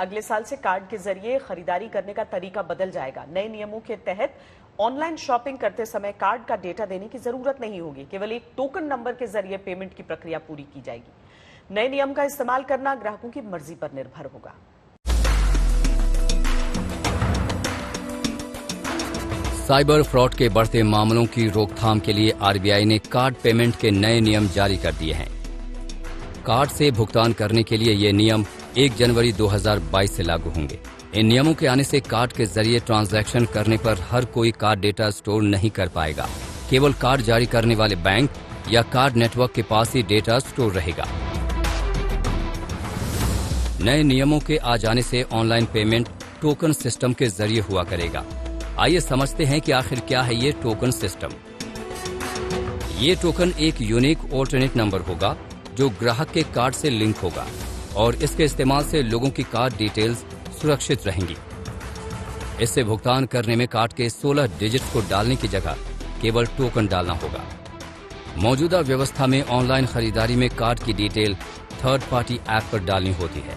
अगले साल से कार्ड के जरिए खरीदारी करने का तरीका बदल जाएगा। नए नियमों के तहत ऑनलाइन शॉपिंग करते समय कार्ड का डेटा देने की जरूरत नहीं होगी। केवल एक टोकन नंबर के जरिए पेमेंट की प्रक्रिया पूरी की जाएगी। नए नियम का इस्तेमाल करना ग्राहकों की मर्जी पर निर्भर होगा। साइबर फ्रॉड के बढ़ते मामलों की रोकथाम के लिए आरबीआई ने कार्ड पेमेंट के नए नियम जारी कर दिए हैं। कार्ड से भुगतान करने के लिए ये नियम 1 जनवरी 2022 से लागू होंगे। इन नियमों के आने से कार्ड के जरिए ट्रांजैक्शन करने पर हर कोई कार्ड डेटा स्टोर नहीं कर पाएगा। केवल कार्ड जारी करने वाले बैंक या कार्ड नेटवर्क के पास ही डेटा स्टोर रहेगा। नए नियमों के आ जाने से ऑनलाइन पेमेंट टोकन सिस्टम के जरिए हुआ करेगा। आइए समझते हैं कि आखिर क्या है ये टोकन सिस्टम। ये टोकन एक यूनिक ऑल्टरनेट नंबर होगा जो ग्राहक के कार्ड से लिंक होगा और इसके इस्तेमाल से लोगों की कार्ड डिटेल्स सुरक्षित रहेंगी। इससे भुगतान करने में कार्ड के 16 डिजिट्स को डालने की जगह केवल टोकन डालना होगा। मौजूदा व्यवस्था में ऑनलाइन खरीदारी में कार्ड की डिटेल थर्ड पार्टी ऐप पर डालनी होती है,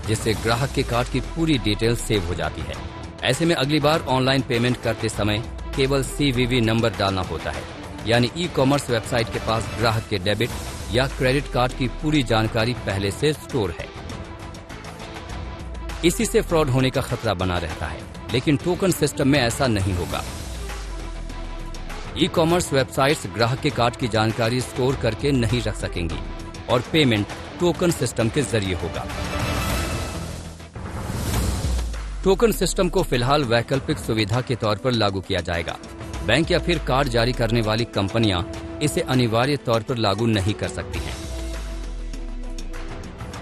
जिससे ग्राहक के कार्ड की पूरी डिटेल सेव हो जाती है। ऐसे में अगली बार ऑनलाइन पेमेंट करते समय केवल CVV नंबर डालना होता है, यानी ई-कॉमर्स वेबसाइट के पास ग्राहक के डेबिट या क्रेडिट कार्ड की पूरी जानकारी पहले से स्टोर है। इसी से फ्रॉड होने का खतरा बना रहता है, लेकिन टोकन सिस्टम में ऐसा नहीं होगा। ई-कॉमर्स वेबसाइट्स ग्राहक के कार्ड की जानकारी स्टोर करके नहीं रख सकेंगी और पेमेंट टोकन सिस्टम के जरिए होगा। टोकन सिस्टम को फिलहाल वैकल्पिक सुविधा के तौर पर लागू किया जाएगा। बैंक या फिर कार्ड जारी करने वाली कंपनियां इसे अनिवार्य तौर पर लागू नहीं कर सकती हैं।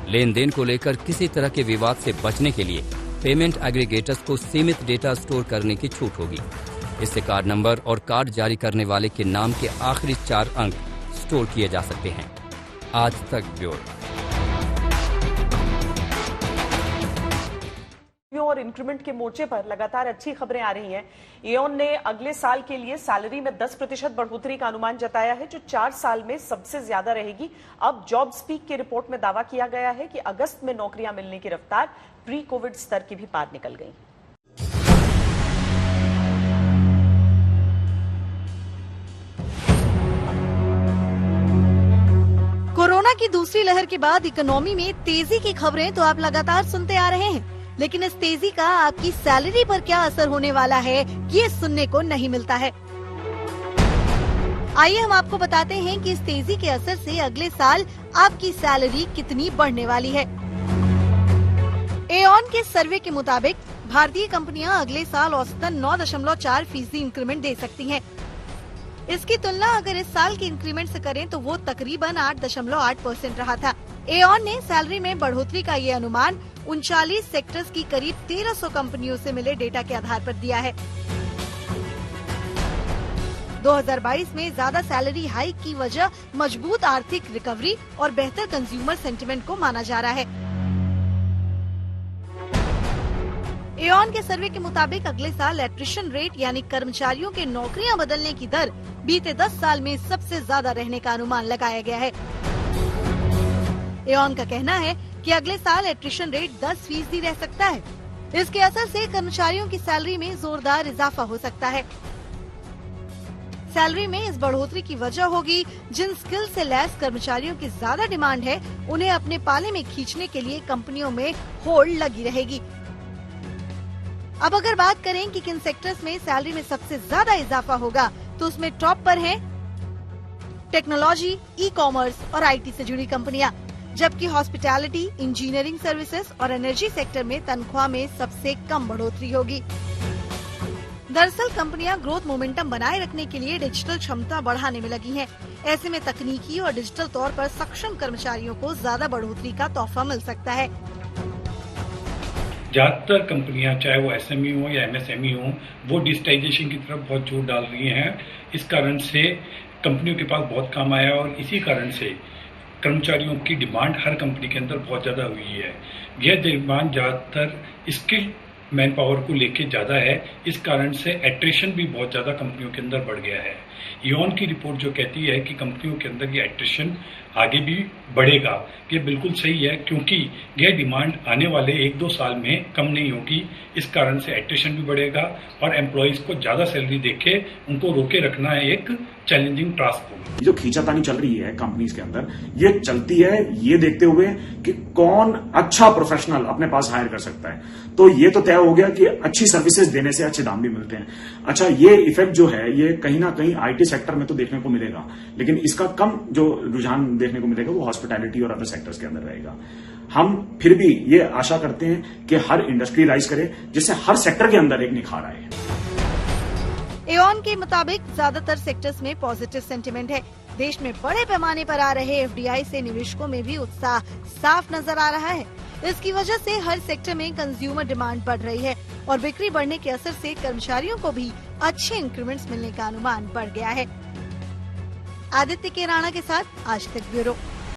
लेन देन को लेकर किसी तरह के विवाद से बचने के लिए पेमेंट एग्रीगेटर्स को सीमित डेटा स्टोर करने की छूट होगी। इससे कार्ड नंबर और कार्ड जारी करने वाले के नाम के आखिरी 4 अंक स्टोर किए जा सकते हैं। आज तक ब्यूरो। और इंक्रीमेंट के मोर्चे पर लगातार अच्छी खबरें आ रही हैं। एओन ने अगले साल के लिए सैलरी में 10% बढ़ोतरी का अनुमान जताया है, जो 4 साल में सबसे ज्यादा रहेगी। अब जॉब स्पीक की रिपोर्ट में दावा किया गया है कि अगस्त में नौकरियां मिलने की रफ्तार प्री कोविड स्तर की भी पार निकल गई। कोरोना की दूसरी लहर के बाद इकोनॉमी में तेजी की खबरें तो आप लगातार सुनते आ रहे हैं, लेकिन इस तेजी का आपकी सैलरी पर क्या असर होने वाला है, ये सुनने को नहीं मिलता है। आइए हम आपको बताते हैं कि इस तेजी के असर से अगले साल आपकी सैलरी कितनी बढ़ने वाली है। एओन के सर्वे के मुताबिक भारतीय कंपनियां अगले साल औसतन 9.4% इंक्रीमेंट दे सकती हैं। इसकी तुलना अगर इस साल के इंक्रीमेंट से करें तो वो तकरीबन 8.8% रहा था। एओन ने सैलरी में बढ़ोतरी का ये अनुमान 39 सेक्टर्स की करीब 1300 कंपनियों से मिले डेटा के आधार पर दिया है। 2022 में ज्यादा सैलरी हाइक की वजह मजबूत आर्थिक रिकवरी और बेहतर कंज्यूमर सेंटिमेंट को माना जा रहा है। एओन के सर्वे के मुताबिक अगले साल एट्रिशन रेट यानी कर्मचारियों के नौकरियां बदलने की दर बीते 10 साल में सबसे ज्यादा रहने का अनुमान लगाया गया है। एओन का कहना है कि अगले साल एट्रिशन रेट 10% रह सकता है। इसके असर से कर्मचारियों की सैलरी में जोरदार इजाफा हो सकता है। सैलरी में इस बढ़ोतरी की वजह होगी जिन स्किल से लैस कर्मचारियों की ज्यादा डिमांड है, उन्हें अपने पाले में खींचने के लिए कंपनियों में होल्ड लगी रहेगी। अब अगर बात करें कि किन सेक्टर्स में सैलरी में सबसे ज्यादा इजाफा होगा, तो उसमें टॉप पर हैं टेक्नोलॉजी, ई-कॉमर्स और आईटी से जुड़ी कंपनियां, जबकि हॉस्पिटैलिटी, इंजीनियरिंग सर्विसेज और एनर्जी सेक्टर में तनख्वाह में सबसे कम बढ़ोतरी होगी। दरअसल कंपनियां ग्रोथ मोमेंटम बनाए रखने के लिए डिजिटल क्षमता बढ़ाने में लगी हैं। ऐसे में तकनीकी और डिजिटल तौर पर सक्षम कर्मचारियों को ज्यादा बढ़ोतरी का तोहफा मिल सकता है। ज्यादातर कंपनियां, चाहे वो SME हो या MSME हो, वो डिजिटाइजेशन की तरफ बहुत जोर डाल रही हैं। इस कारण से कंपनियों के पास बहुत काम आया और इसी कारण से कर्मचारियों की डिमांड हर कंपनी के अंदर बहुत ज्यादा हुई है। यह डिमांड ज्यादातर स्किल मैन पावर को लेके ज्यादा है। इस कारण से एट्रिशन भी बहुत ज्यादा कंपनियों के अंदर बढ़ गया है। इओन की रिपोर्ट जो कहती है कि कंपनियों के अंदर ये एट्रिशन आगे भी बढ़ेगा, ये बिल्कुल सही है, क्योंकि यह डिमांड आने वाले 1-2 साल में कम नहीं होगी। इस कारण से एट्रिशन भी बढ़ेगा और एम्प्लॉइज को ज्यादा सैलरी देके उनको रोके रखना है एक चैलेंजिंग टास्क होगा। जो खींचातानी चल रही है कंपनीज के अंदर, ये चलती है ये देखते हुए कि कौन अच्छा प्रोफेशनल अपने पास हायर कर सकता है। तो ये तो तय हो गया कि अच्छी सर्विसेज देने से अच्छे दाम भी मिलते हैं। अच्छा, ये इफेक्ट जो है ये कहीं ना कहीं आईटी सेक्टर में तो देखने को मिलेगा, लेकिन इसका कम जो रुझान देखने को मिलेगा वो हॉस्पिटैलिटी और अदर सेक्टर्स के अंदर रहेगा। हम फिर भी ये आशा करते हैं कि हर इंडस्ट्री राइज करे, जिससे हर सेक्टर के अंदर एक निखार आए। एओन के मुताबिक ज्यादातर सेक्टर्स में पॉजिटिव सेंटिमेंट है। देश में बड़े पैमाने पर आ रहे एफडीआई से निवेशकों में भी उत्साह साफ नजर आ रहा है। इसकी वजह से हर सेक्टर में कंज्यूमर डिमांड बढ़ रही है और बिक्री बढ़ने के असर से कर्मचारियों को भी अच्छे इंक्रीमेंट्स मिलने का अनुमान बढ़ गया है। आदित्य के राणा के साथ आज तक ब्यूरो।